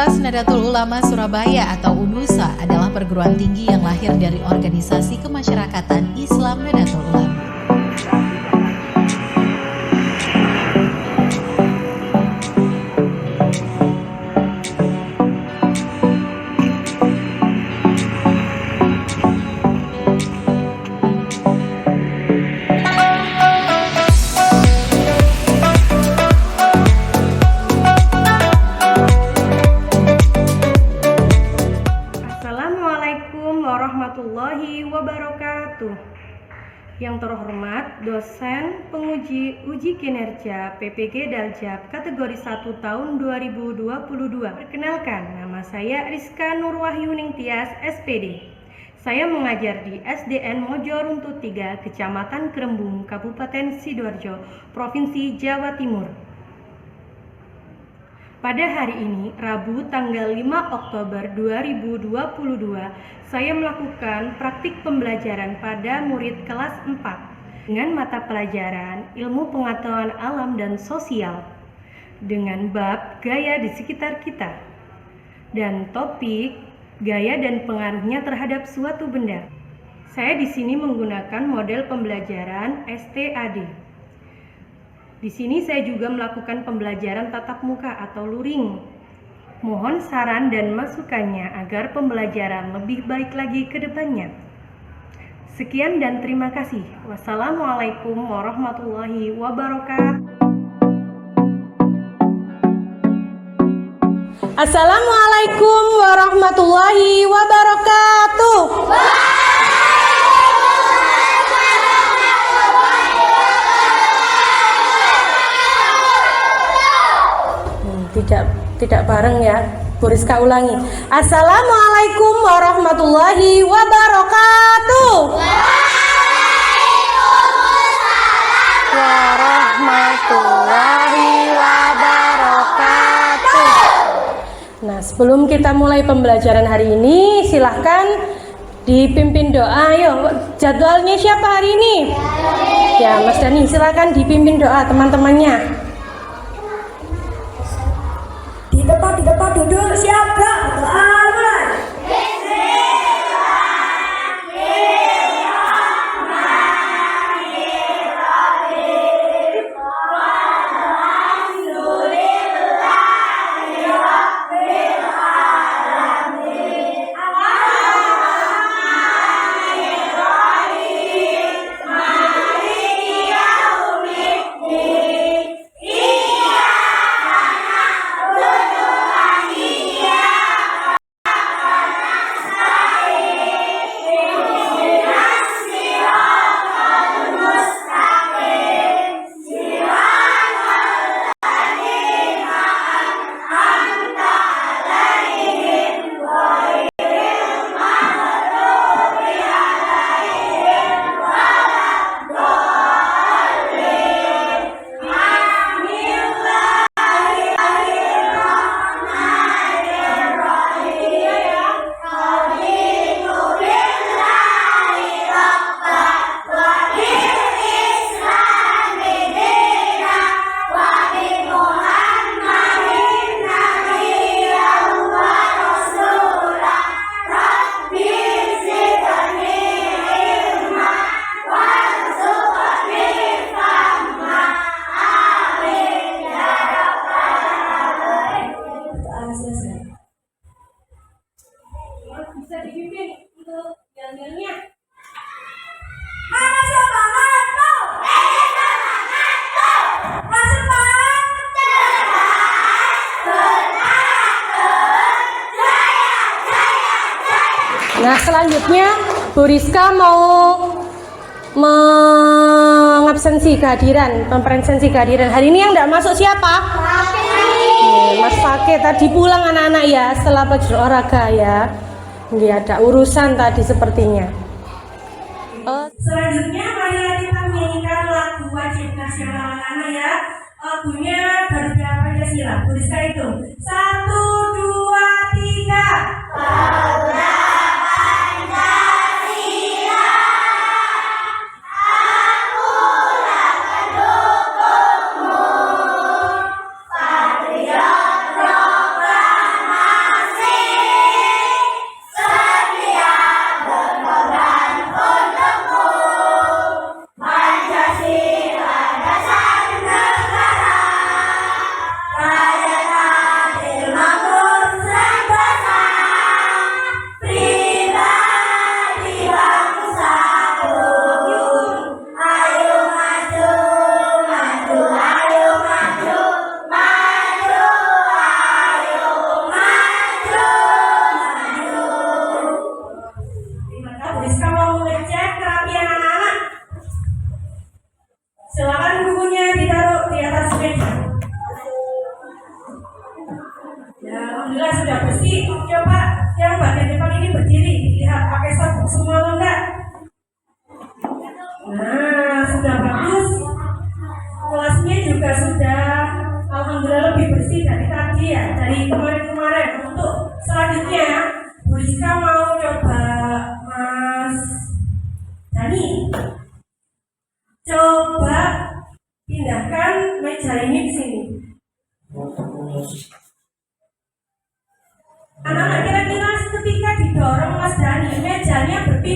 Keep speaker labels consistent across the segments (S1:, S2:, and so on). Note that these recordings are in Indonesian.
S1: Universitas Nahdlatul Ulama Surabaya atau UNUSA adalah perguruan tinggi yang lahir dari organisasi kemasyarakatan Islam Nahdlatul Ulama.
S2: Assalamualaikum warahmatullahi wabarakatuh. Yang terhormat dosen penguji uji kinerja PPG Daljab kategori 1 tahun 2022. Perkenalkan, nama saya Rizka Nurwahyu Ningtyas SPD. Saya mengajar di SDN Mojoruntu 3, Kecamatan Krembung, Kabupaten Sidoarjo, Provinsi Jawa Timur. Pada hari ini, Rabu tanggal 5 Oktober 2022, saya melakukan praktik pembelajaran pada murid kelas 4 dengan mata pelajaran Ilmu Pengetahuan Alam dan Sosial dengan bab Gaya di Sekitar Kita dan topik Gaya dan Pengaruhnya Terhadap Suatu Benda. Saya di sini menggunakan model pembelajaran STAD. Di sini saya juga melakukan pembelajaran tatap muka atau luring. Mohon saran dan masukannya agar pembelajaran lebih baik lagi ke depannya. Sekian dan terima kasih. Wassalamualaikum warahmatullahi wabarakatuh. Assalamualaikum warahmatullahi wabarakatuh. Tidak bareng ya, Bu Rizka ulangi. Assalamualaikum warahmatullahi wabarakatuh. Waalaikumsalam warahmatullahi wabarakatuh. Nah, sebelum kita mulai pembelajaran hari ini, silahkan dipimpin doa. Ayo, jadwalnya siapa hari ini? Ya, Mas Dani, silahkan dipimpin doa teman-temannya.
S3: Di depan duduk siapa? Doa mulai.
S2: Bisa dipimpin untuk jalan-jalannya.
S3: Mana semangat tuh? Semangat tuh. Masuk Pak.
S2: Nah, selanjutnya Bu Rizka mau mengabsensi kehadiran, mempresensi kehadiran. Hari ini yang tidak masuk siapa? Mas Fakih. Tadi pulang anak-anak ya, setelah belajar olahraga ya. Dia ada urusan tadi sepertinya.
S3: Selanjutnya mari kita menyanyikan lagu wajib nasional anak-anak ya. Lagunya Garuda Pancasila. Bu Rizka hitung 1, 2, 3. Garuda Pancasila, akulah pendukungmu. Patriot proklamasi.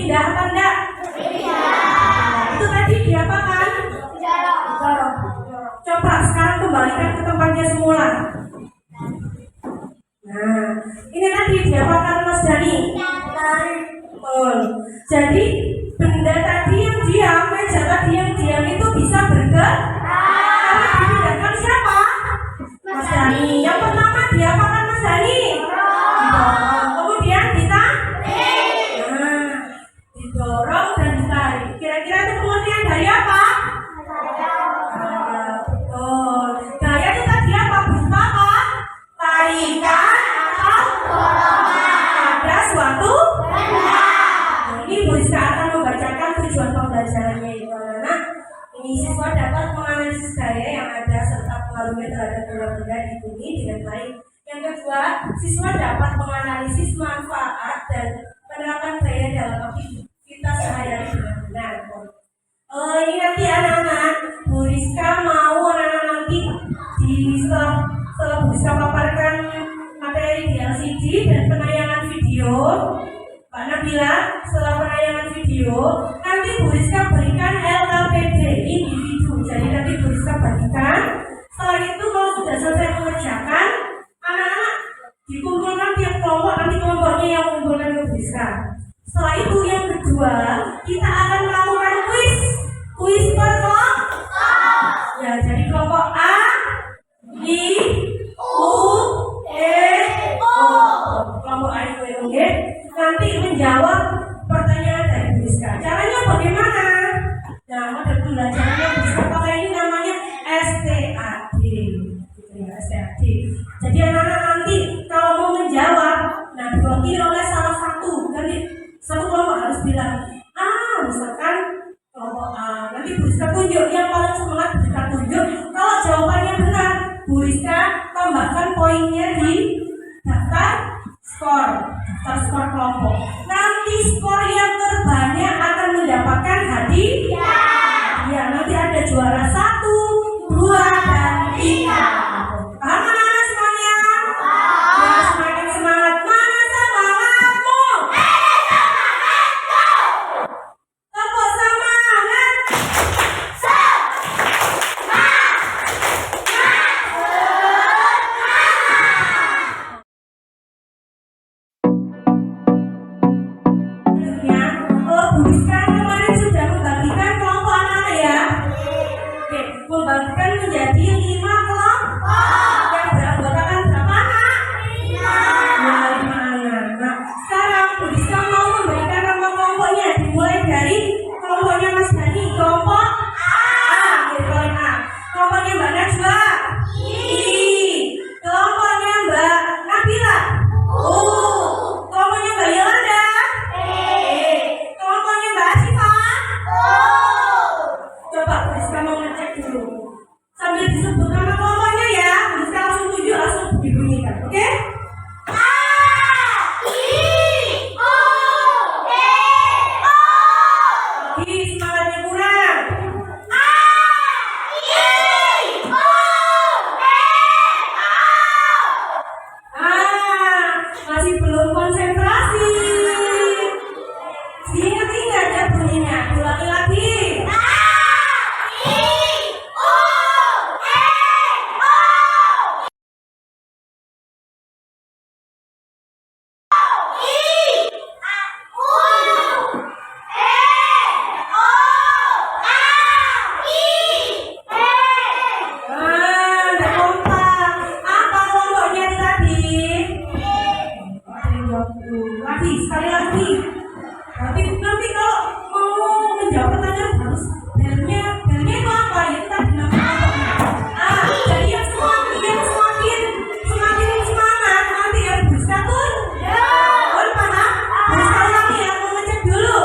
S3: dipindah apa enggak? Itu tadi diapakan? Didorong. Coba sekarang kembalikan ke tempatnya semula. Nah, ini tadi diapakan Mas Dani? Jadi benda tadi yang diam, meja tadi yang diam itu bisa bergerak. Karena dipindahkan siapa? Mas Dani. Yang pertama diapakan Mas Dani? Didorong. Kemudian ditarik. Nah, didorong dan ditarik. Kira-kira itu pengertian dari apa? Betul. Gaya itu tadi apa? Berupa apa? Tarikan atau dorongan pada suatu benda. Ini Bu Rizka akan membacakan tujuan pembelajarannya itu anak. Ini siswa dapat menganalisis gaya yang ada serta pengaruhnya terhadap benda di bumi dengan baik. Yang kedua, siswa dapat menganalisis manfaat dan menerapkan gaya dalam aktivitas sehari-hari dengan benar. Ini nanti anak-anak, Bu Rizka mau anak-anak nanti setelah Bu Rizka paparkan materi di LCD dan penayangan video, Pak Nabila, setelah penayangan video, nanti Bu Rizka berikan LKPD individu. Jadi nanti Bu Rizka bagikan. Setelah itu kalau sudah selesai mengerjakan, anak-anak dikumpulkan tiap kelompok, nanti kelompoknya yang mengumpulkan ke Bu Rizka. Setelah itu yang kedua, kita akan melakukan kuis per kelompok. Ya, jadi kelompok A, I, U, E, O. Kelompok A, I, U, E, O, G. Nanti menjawab pertanyaan dari Bu Rizka. Caranya bagaimana? Nah, model pembelajarannya Bu Rizka pakai ini namanya STAD. STAD. Jadi anak-anak nanti kalau mau menjawab, nah diwakili oleh salah satu. Nanti satu kelompok harus bilang, misalkan kelompok A. Nanti Bu Rizka tunjuk, yang paling semangat Bu Rizka tunjuk. Kalau jawabannya benar, Bu Rizka tambahkan poinnya di daftar skor kelompok. Nanti skor yang terbanyak akan mendapatkan hadiah. Ya, nanti ada juara 1, 2, dan 3. Paham anak-anak semuanya? Ya, semakin semangat. Mana semangatmu? Tepuk semangat. Bu Rizka kemarin sudah membagikan kelompok anak-anak ya. Oke, membagikan menjadi 5 kelompok yang beranggotakan berapa anak? 5 anak. Nah, sekarang Bu Rizka mau memberikan nama kelompoknya, dimulai dari kelompoknya Mas Dani, kelompok A, paling A. Kelompoknya Mbak Najwa, I. Kelompoknya Mbak Nabila, U. Kelompoknya Mbak Yolanda, kelompoknya Mbak Asifa. Coba Bu Rizka mau ngecek dulu. Sambil disebut nama kelompoknya ya, Bu Rizka langsung tunjuk, langsung dibunyikan, oke? A, I, O, E, O. Lagi semangatnya kurang. A, I, O, E, O. Masih belum konsentrasi. Diingat ada bunyinya, ulangi lagi. Ada kompak. Apa kelompoknya tadi? Lagi, sekali lagi. Nanti kalau mau menjawab pertanyaan harus belnya itu apa? Ya tadi nama kelompoknya. Jadi yang semakin semangat nanti ya Bu Rizka tuh. Paham? Bu Rizka lagi ya, mau ngecek dulu.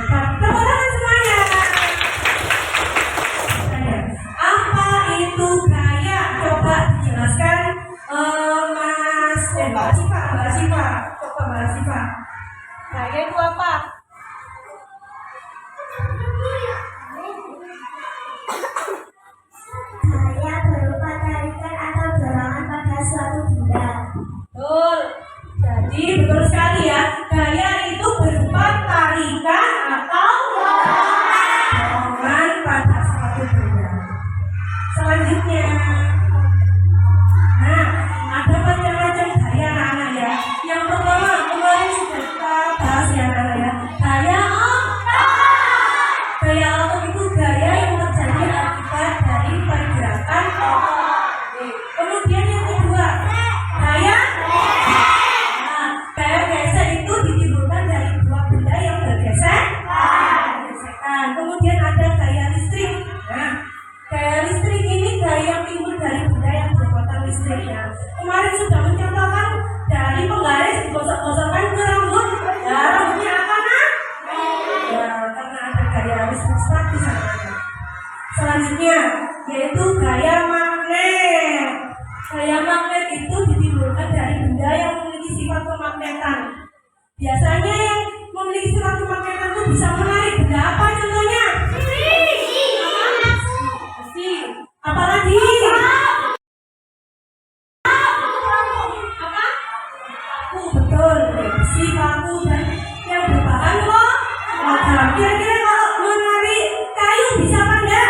S3: Teman-teman semuanya. Apa itu gaya? Coba dijelaskan Mbak Siva. Coba Mbak Siva. Gaya itu apa? kemarin sudah mencontohkan dari penggaris digosok-gosokkan ke rambut. Ya, rambutnya apa nak? Ya, karena ada gaya habis mustaq di sana. Selanjutnya yaitu gaya magnet. Gaya magnet itu ditimbulkan dari benda yang memiliki sifat kemagnetan. Biasanya yang memiliki sifat kemagnetan itu bisa menarik benda apa contohnya? Besi. Apalagi? Apa? Betul. Besi, paku, dan yang berbahan logam. Kira-kira kalau menarik kayu bisa apa enggak?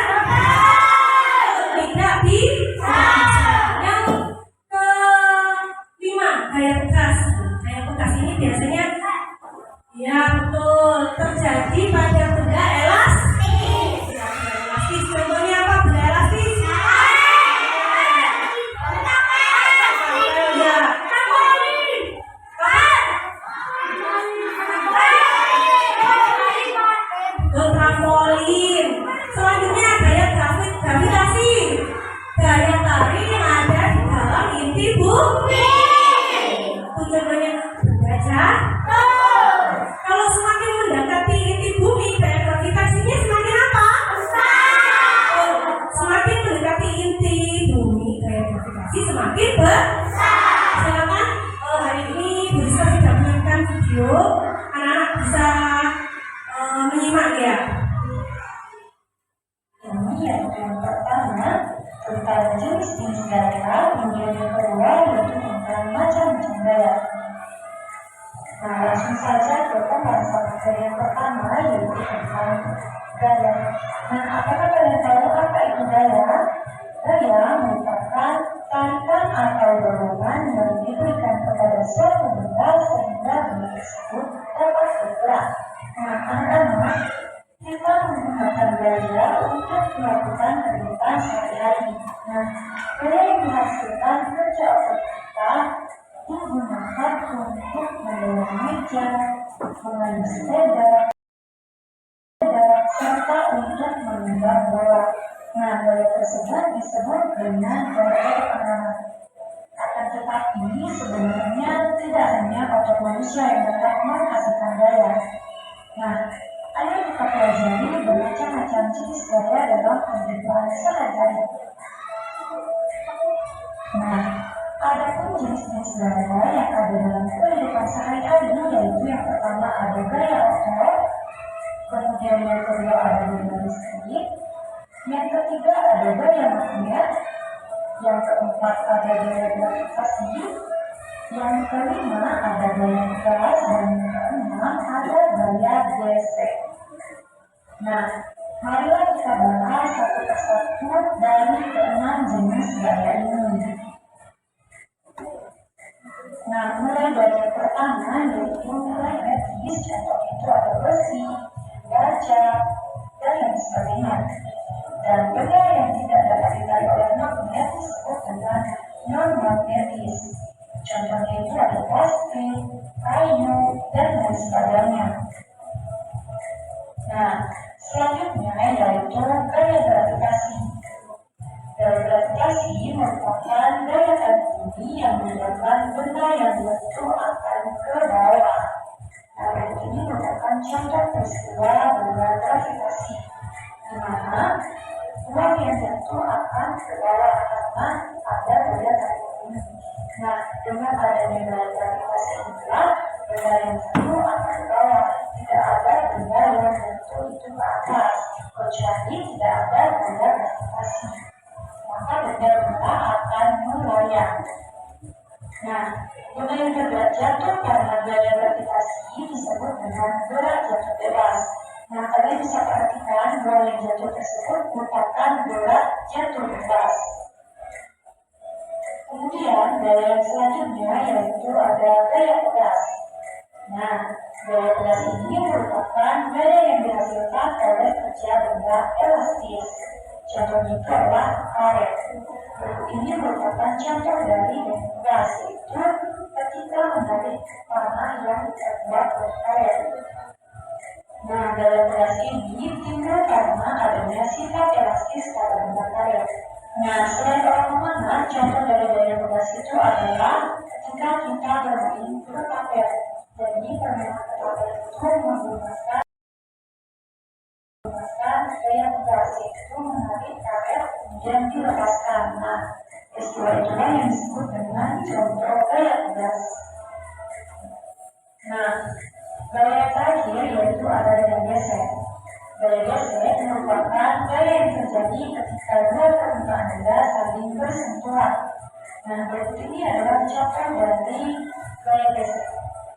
S3: Tidak bisa. Yang kelima, gaya bekas. Gaya bekas ini biasanya ya betul terjadi pada benda elastis. Ya, benda elastis. Contohnya apa benda elastis? Ya. Trampolin. Selanjutnya gaya gravitasi. Gaya tarik yang ada di dalam inti bumi. Tujuannya belajar. Kalau semakin mendekati inti bumi, gaya gravitasinya semakin apa? Besar. Semakin mendekati inti bumi, gaya gravitasi semakin besar. Silakan hari ini Bu Rizka sudah menyiapkan video, anak-anak bisa menyimak ya.
S4: Ini yang pertama tentang jenis-jenis gaya, kemudian yang kedua yaitu tentang macam-macam gaya. Nah, langsung saja ke pembahasan materi yang pertama yaitu tentang gaya. Nah, apakah kalian tahu apa itu gaya? Gaya merupakan tarikan atau dorongan yang diberikan kepada suatu benda sehingga benda tersebut dapat bergerak. Nah, anak-anak, kita menggunakan gaya untuk melakukan kegiatan sehari-hari. Nah, gaya yang dihasilkan kerja otak kita digunakan untuk mendorong meja, mengayuh sepeda, serta untuk menembak bola. Nah, gaya tersebut disebut dengan gaya anak. Akan tetapi sebenarnya tidak hanya otak manusia yang dapat menghasilkan gaya. Nah, ayo kita pelajari bermacam-macam jenis gaya dalam kehidupan sehari-hari. Nah, ada pun jenis-jenis gaya yang ada dalam kehidupan sehari-hari yaitu yang pertama ada gaya otot, kemudian yang kedua ada gaya listrik, yang ketiga ada gaya magnet, yang keempat ada gaya gravitasi, yang kelima ada gaya gas, dan yang keenam ada gaya gesek. Nah, marilah kita bahas satu persatu dari keenam jenis gaya ini. Nah, mulai dari yang pertama yaitu magnetis, contoh itu ada besi, baja, dan lain sebagainya. Dan gaya yang tidak dapat ditarik oleh magnet disebut dengan non-magnetis. Contohnya itu ada plastik, kayu, dan lain sebagainya. Nah, selanjutnya yaitu gaya gravitasi. Gaya gravitasi merupakan gaya tarik bumi yang menyebabkan benda yang jatuh akan ke bawah. Nah, ini merupakan contoh peristiwa benda gravitasi, di mana uang yang jatuh akan ke bawah karena ada gaya tarik bumi. Nah, dengan adanya gaya gravitasi inilah benda yang jatuh akan ke bawah. Tidak ada benda yang jatuh itu ke atas, kecuali tidak ada gaya gravitasi. Maka benda-benda akan melayang. Nah, benda yang tergerak jatuh karena gaya gravitasi disebut dengan gerak jatuh bebas. Nah, kalian bisa perhatikan bahwa yang jatuh tersebut merupakan gerak jatuh bebas. Kemudian gaya yang selanjutnya yaitu ada gaya tegas. Nah, gaya tegas ini merupakan gaya yang dihasilkan oleh kerja benda elastis. Contohnya itu adalah karet. Ini merupakan contoh dari gaya tegas, yaitu ketika menarik panah yang terbuat dari karet. Nah, gaya tegas ini timbul karena adanya sifat elastis pada benda karet. Nah, selain orang memanah, contoh dari gaya bebas itu adalah ketika kita bermain ketapel. Jadi permainan ketapel itu menggunakan gaya bebas, yaitu menarik karet kemudian dilepaskan. Nah, istilah itulah yang disebut dengan contoh gaya bebas. Nah, gaya yang terakhir yaitu ada gaya gesek. Gaya gesek merupakan gaya yang terjadi ketika dua permukaan benda saling bersentuhan. Nah, berikut ini adalah contoh dari gaya gesek.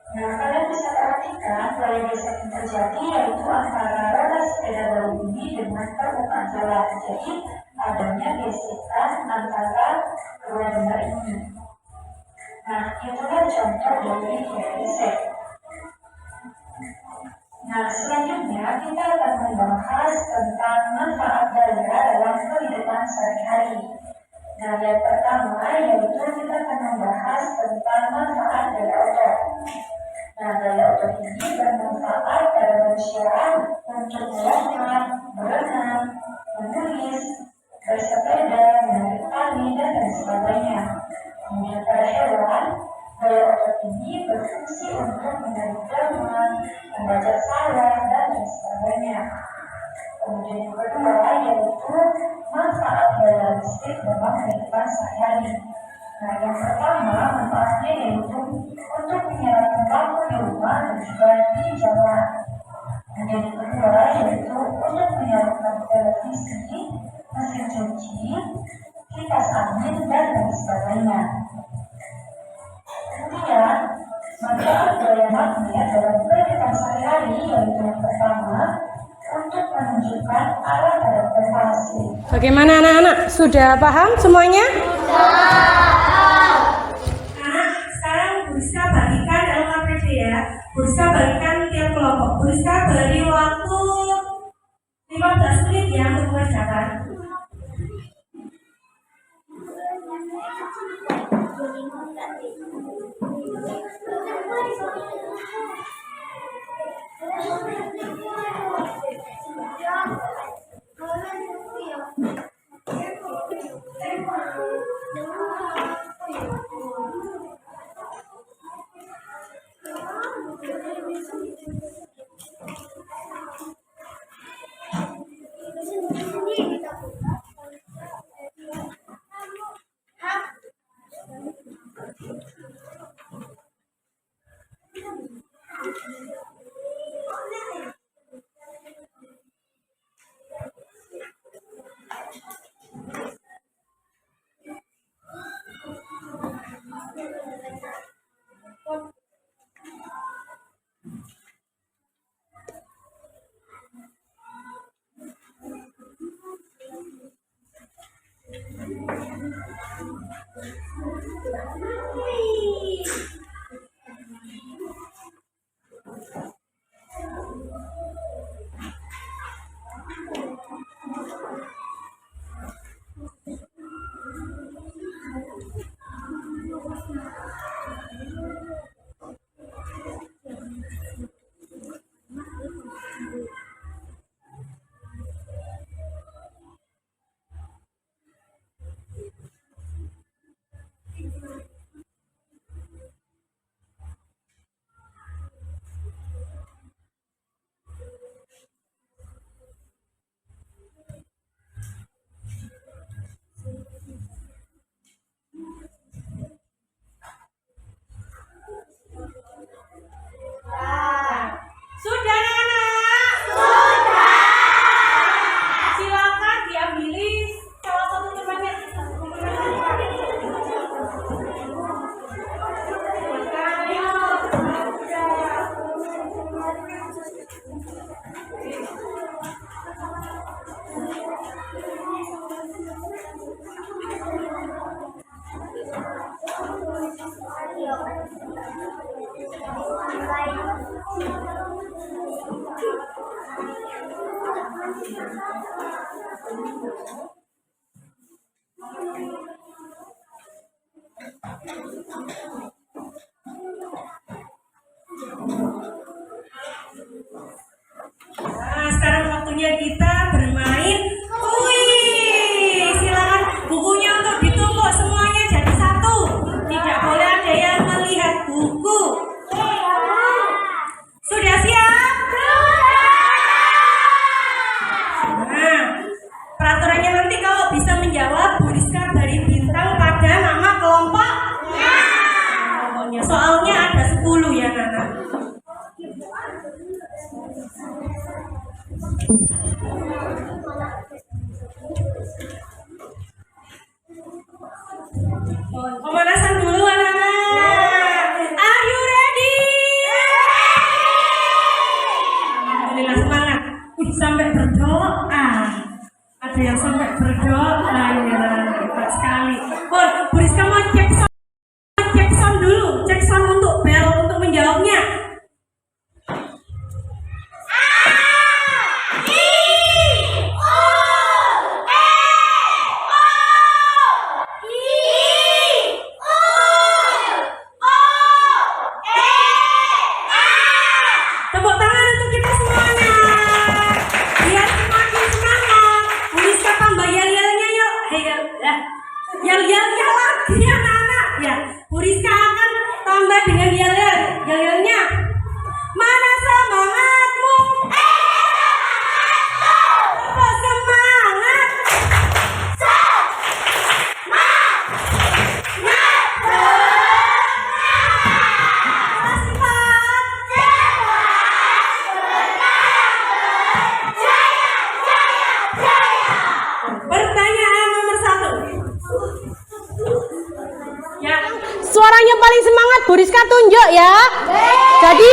S4: Nah, kalian bisa perhatikan gaya gesek yang terjadi yaitu antara roda sepeda baru ini dengan permukaan jalan. Jadi, adanya gesekan antara kedua benda ini. Nah, itulah contoh dari gaya gesek. Nah, selanjutnya kita akan membahas tentang manfaat gaya dalam kehidupan sehari-hari. Nah, yang pertama yaitu kita akan membahas tentang manfaat gaya otot. Nah, gaya otot ini bermanfaat pada manusia untuk melompat, berenang, menulis, bersepeda, menarik tali, dan lain sebagainya. Kemudian pada hewan, gaya otot ini berfungsi untuk menarik delman, membaca salah, dan lain sebagainya. Kemudian yang kedua yaitu manfaat gaya listrik dalam kehidupan sehari-hari. Nah, yang pertama manfaatnya yaitu untuk menyalakan lampu di rumah dan juga di jalan. Kemudian yang kedua yaitu untuk menyalakan televisi, mesin cuci, kipas angin, dan lain sebagainya. Kemudian manfaat gaya magnet dalam kehidupan sehari-hari yaitu yang pertama untuk menunjukkan arah pada prestasi.
S2: Bagaimana anak-anak? Sudah paham semuanya?
S3: Anak, sekarang Bu Rizka bagikan dalam KPD ya. Bu Rizka bagikan tiap kelompok. Bu Rizka beri waktu 15 menit ya untuk mengerjakan. Alhamdulillah semangat. Sampai berdoa. Ada yang sampai berdoa ya, hebat sekali. Pun, Bu Rizka mau cek sound dulu, cek sound untuk bel untuk menjawabnya. Tepuk tangan untuk kita semuanya. Biar semakin semangat. Bu Rizka tambah yel-yelnya yuk. Yel-yelnya lagi anak-anak. Ya, Bu Rizka akan tambah dengan yel-yel. Yel-yelnya. Mana semangatmu? Tepuk semangat. Pertanyaan nomor 1. Ya,
S5: Suaranya paling semangat Bu Rizka tunjuk ya. Jadi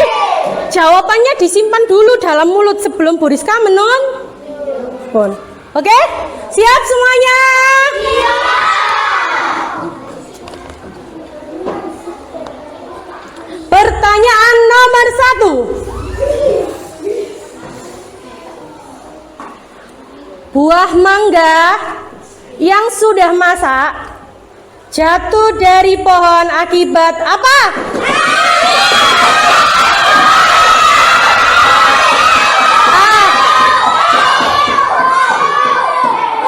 S5: jawabannya disimpan dulu dalam mulut sebelum Bu Rizka menelpon. Oke? Siap semuanya? Pertanyaan nomor 1. Buah mangga yang sudah masak jatuh dari pohon akibat apa?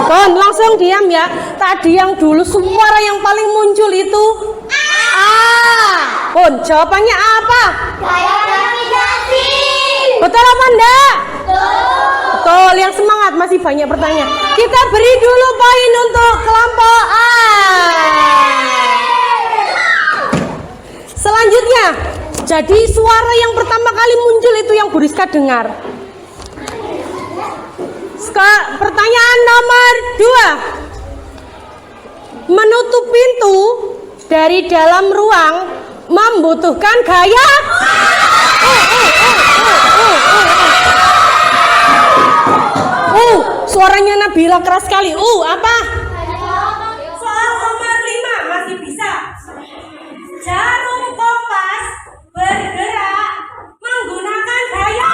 S5: Kon, langsung diam ya. Tadi yang dulu suara yang paling muncul itu Kon, jawabannya apa? Betul apa enggak? Betul, yang semangat masih banyak pertanyaan. Kita beri dulu poin untuk kelompok A. Selanjutnya, jadi suara yang pertama kali muncul itu yang Bu Rizka dengar. Pertanyaan nomor 2. Menutup pintu dari dalam ruang membutuhkan gaya. Suaranya Nabila keras sekali. Apa?
S3: soal nomor 5 masih bisa. Jarum kompas bergerak menggunakan gaya.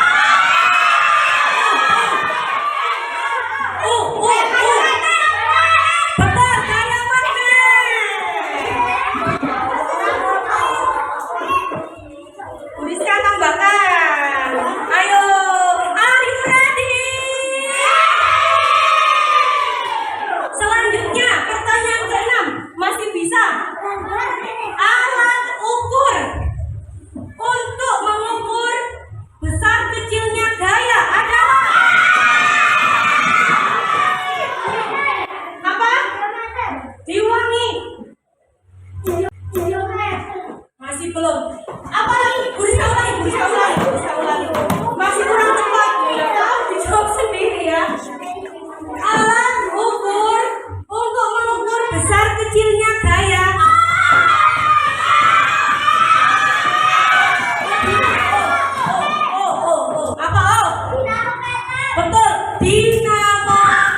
S3: Betul, gaya magnet. Bu Rizka tambahkan. Ayo, are you ready? Selanjutnya, pertanyaan ke-6 masih bisa. Alat ukur untuk mengukur besar kecilnya gaya adalah apa? Diulangi. Masih belum. Apa lagi? Bu Rizka ulangi. Masih kurang cepat. Nggak tahu dijawab sendiri ya. Alat ukur untuk mengukur besar kecilnya gaya. Apa? Betul, dinamometer.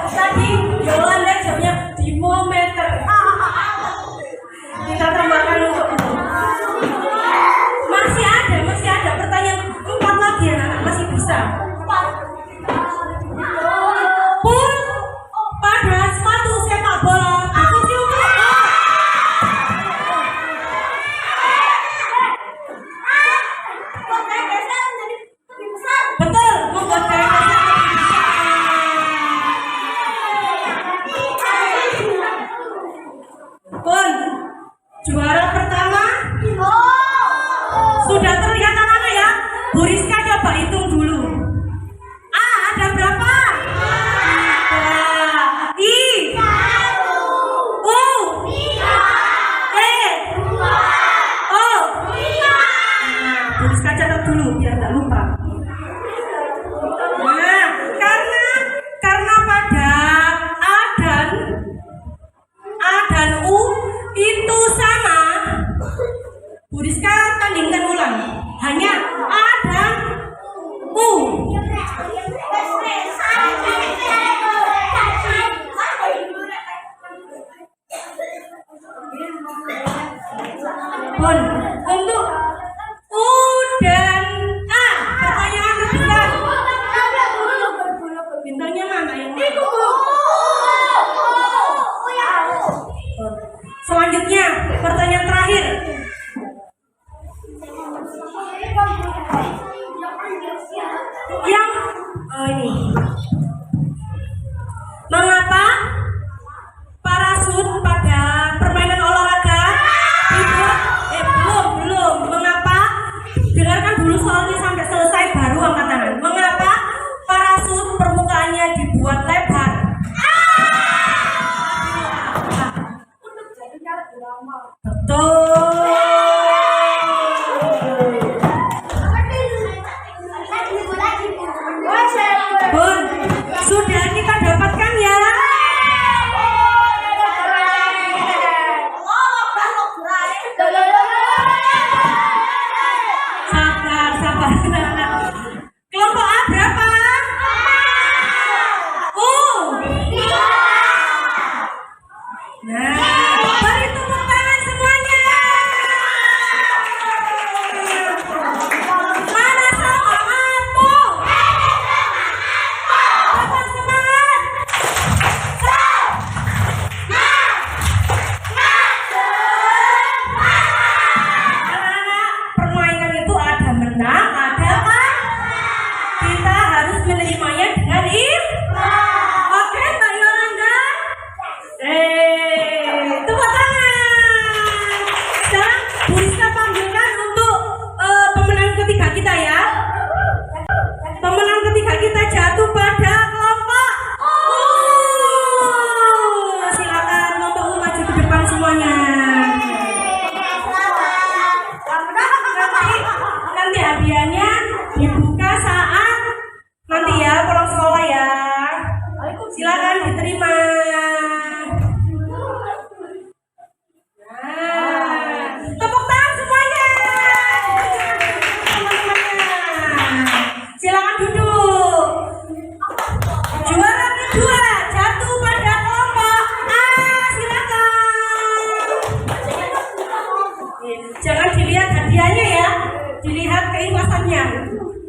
S3: Tadi Yolanda jawabnya dimometer. Kita tambahkan untuk itu. Masih ada pertanyaan 4 lagi anak-anak, masih bisa. Pun pada sepatu sepak bola berfungsi untuk apa? Betul, membuat gaya besar lebih besar. Pun juara pertama sudah terlihat anak-anak ya. Bu Rizka coba hitung dulu.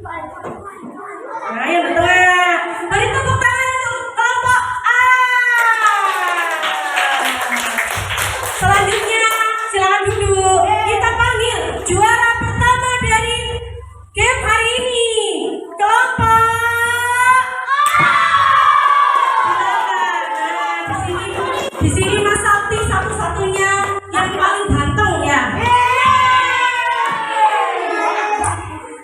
S3: Nah, yang di tengah. Beri tepuk tangan untuk kelompok A. Selanjutnya, silakan duduk. Kita panggil juara pertama dari game hari ini. Kelompok A. Di sini Mas Sakti satu-satunya yang paling ganteng ya.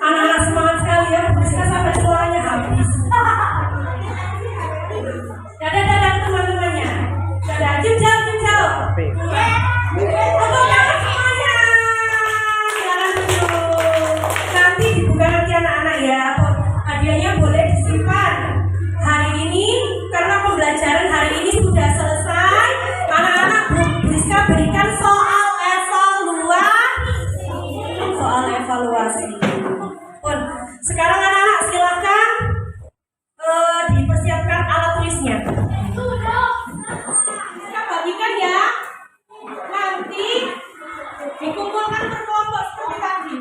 S3: Anak-anak semangat sekali ya, bisa sampai suaranya habis. Dadah teman-temannya. Dadah, jujau. Untuk yang semuanya, silakan duduk. Nanti dibuka nanti anak-anak ya. Hadiahnya boleh disimpan. Hari ini karena pembelajaran hari ini sudah selesai, anak-anak bisa berikan soal evaluasi. Pun sekarang anak-anak silakan dipersiapkan alat tulisnya. Kita bagikan ya. Nanti dikumpulkan berkelompok seperti tadi.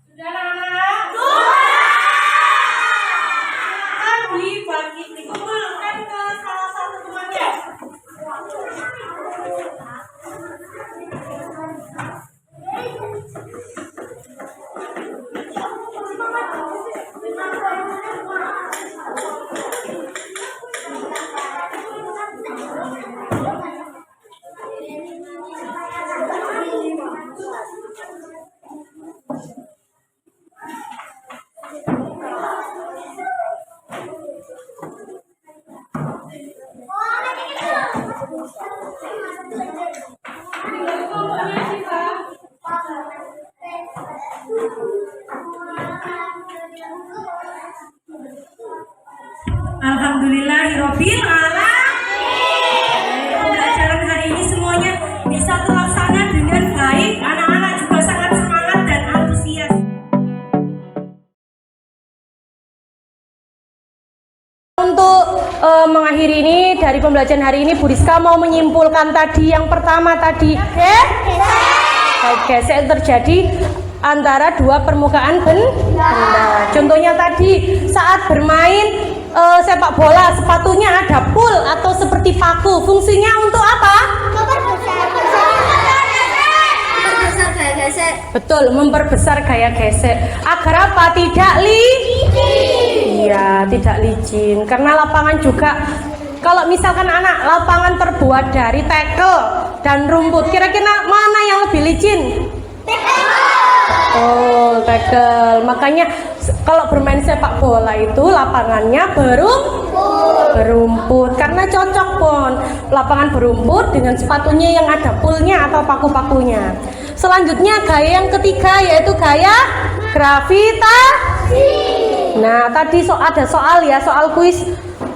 S3: Sudah anak-anak? Dibagi, dikumpulkan ke salah satu temannya. Alhamdulillahirobbil alamin. Pembelajaran hari ini semuanya bisa terlaksana dengan baik. Anak-anak juga sangat semangat dan antusias.
S5: Untuk mengakhiri ini dari pembelajaran hari ini, Bu Rizka mau menyimpulkan tadi yang pertama tadi gesek terjadi antara dua permukaan benda. Contohnya tadi saat bermain sepak bola, sepatunya ada pool atau seperti paku. Fungsinya untuk apa?
S6: Memperbesar gaya gesek.
S5: Betul, memperbesar gaya gesek. Agar apa? Tidak licin. Iya, tidak licin. Karena lapangan juga Kalau misalkan anak lapangan terbuat dari tekel dan rumput, kira-kira mana yang lebih licin? Oh, tekel. Makanya kalau bermain sepak bola itu lapangannya berumput karena cocok pon. Lapangan berumput dengan sepatunya yang ada poolnya atau paku-pakunya. Selanjutnya gaya yang ketiga yaitu gaya gravitasi. Nah, tadi ada soal ya, soal kuis.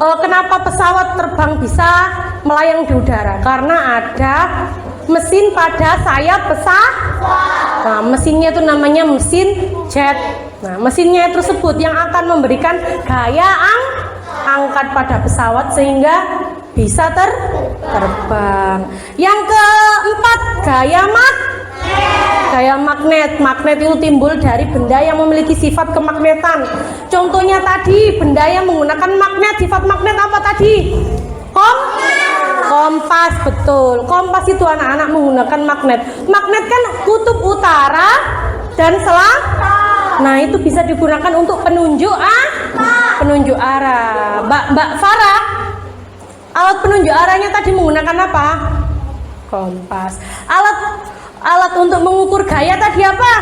S5: Kenapa pesawat terbang bisa melayang di udara? Karena ada mesin pada sayap pesawat. Nah, mesinnya itu namanya mesin jet. Nah, mesinnya tersebut yang akan memberikan gaya angkat pada pesawat sehingga bisa terbang. Yang keempat, gaya magnet. Magnet itu timbul dari benda yang memiliki sifat kemagnetan. Contohnya tadi, benda yang menggunakan magnet, sifat magnet apa tadi? Kompas, betul. Kompas itu anak-anak menggunakan magnet. Magnet kan kutub utara dan selatan. Nah, itu bisa digunakan untuk penunjuk arah. Mbak Farah, alat penunjuk arahnya tadi menggunakan apa? Kompas. Alat untuk mengukur gaya tadi apa?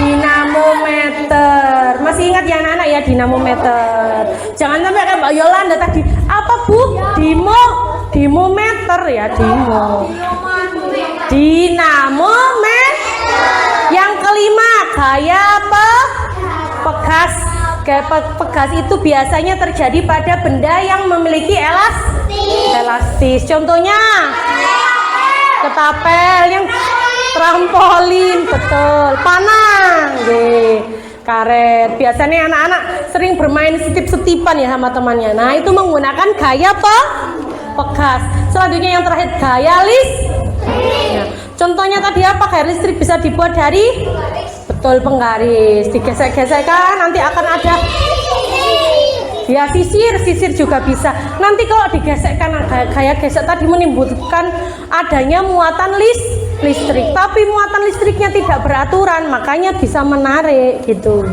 S5: Dinamometer. Masih ingat ya anak-anak ya, dinamometer. Jangan sampai kayak Mbak Yolanda tadi. Apa Bu? Dimometer ya, dinamometer. Yang kelima, gaya pegas. Gaya pegas itu biasanya terjadi pada benda yang memiliki elastis. Contohnya ketapel, yang trampolin, betul. Panang, karet. Biasanya anak-anak sering bermain setip-setipan ya sama temannya. Nah, itu menggunakan gaya pegas. Selanjutnya yang terakhir, gaya listrik. Nah, contohnya tadi apa? Gaya listrik bisa dibuat dari penggaris. Digesek-gesekkan nanti akan ada ya sisir juga bisa. Nanti kalau digesekkan gaya gesek tadi menimbulkan adanya muatan listrik, tapi muatan listriknya tidak beraturan, makanya bisa menarik gitu.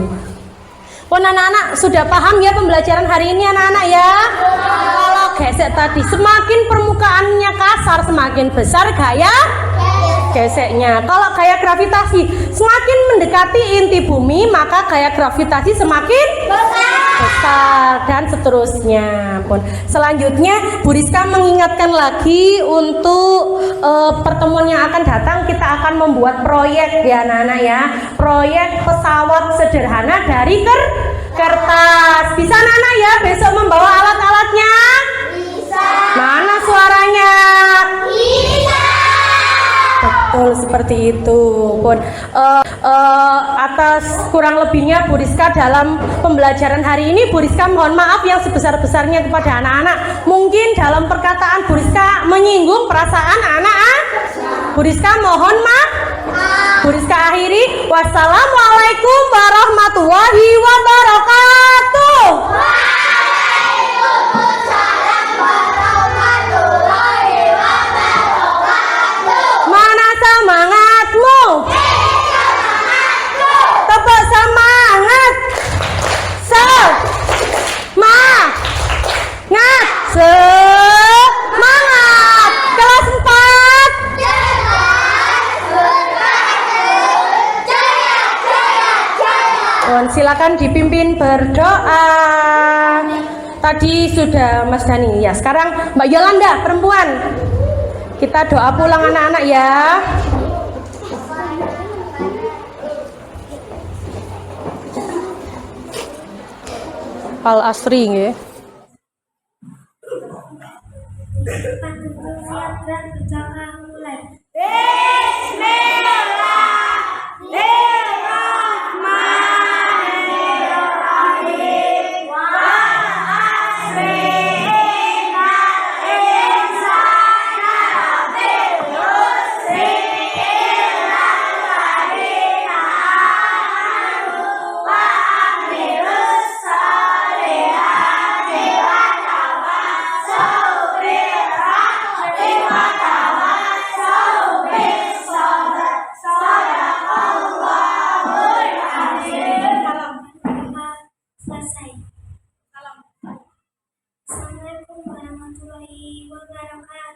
S5: Anak-anak sudah paham ya pembelajaran hari ini anak-anak ya? Kalau gesek tadi semakin permukaannya kasar, semakin besar gaya geseknya. Kalau gaya gravitasi semakin mendekati inti bumi, maka gaya gravitasi semakin besar dan seterusnya. Selanjutnya Bu Rizka mengingatkan lagi untuk pertemuan yang akan datang kita akan membuat proyek ya anak-anak ya. Proyek pesawat sederhana dari kertas. Bisa anak-anak ya besok membawa alat-alatnya? Bisa. Mana suaranya? Bisa. Betul seperti itu. Atas kurang lebihnya Bu Rizka dalam pembelajaran hari ini, Bu Rizka mohon maaf yang sebesar-besarnya kepada anak-anak. Mungkin dalam perkataan Bu Rizka menyinggung perasaan anak-anak. Bu Rizka mohon maaf. Bu Rizka akhiri. Wassalamualaikum warahmatullahi wabarakatuh. Semangatmu. Tepuk semangat. Semangat. Kelas 4. Silakan dipimpin berdoa. Tadi sudah Mas Dani ya. Sekarang Mbak Yolanda perempuan. Kita doa pulang anak-anak ya. Al Asri nggih.
S6: warahmatullahi wabarakatuh.